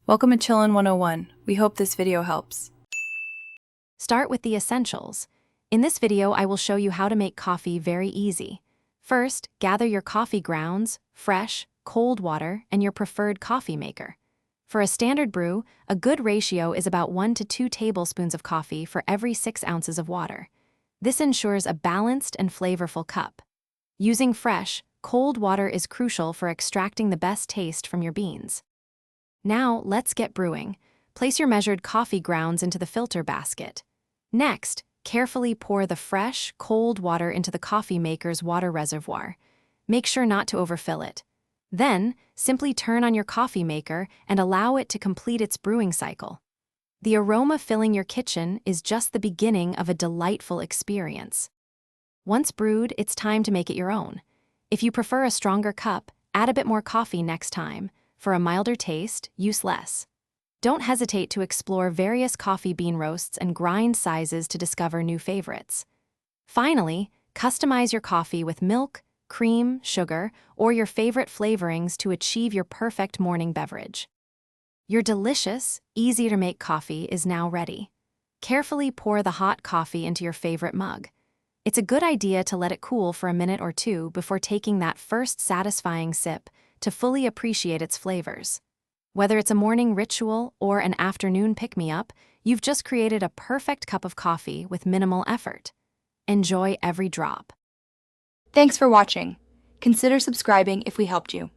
Welcome to Chillin' 101. We hope this video helps. Start with the essentials. In this video, I will show you how to make coffee very easy. First, gather your coffee grounds, fresh, cold water, and your preferred coffee maker. For a standard brew, a good ratio is about 1 to 2 tablespoons of coffee for every 6 ounces of water. This ensures a balanced and flavorful cup. Using fresh, cold water is crucial for extracting the best taste from your beans. Now, let's get brewing. Place your measured coffee grounds into the filter basket. Next, carefully pour the fresh, cold water into the coffee maker's water reservoir. Make sure not to overfill it. Then, simply turn on your coffee maker and allow it to complete its brewing cycle. The aroma filling your kitchen is just the beginning of a delightful experience. Once brewed, it's time to make it your own. If you prefer a stronger cup, add a bit more coffee next time. For a milder taste, use less. Don't hesitate to explore various coffee bean roasts and grind sizes to discover new favorites. Finally, customize your coffee with milk, cream, sugar, or your favorite flavorings to achieve your perfect morning beverage. Your delicious, easy-to-make coffee is now ready. Carefully pour the hot coffee into your favorite mug. It's a good idea to let it cool for a minute or two before taking that first satisfying sip to fully appreciate its flavors. Whether it's a morning ritual or an afternoon pick-me-up, you've just created a perfect cup of coffee with minimal effort. Enjoy every drop. Thanks for watching. Consider subscribing if we helped you.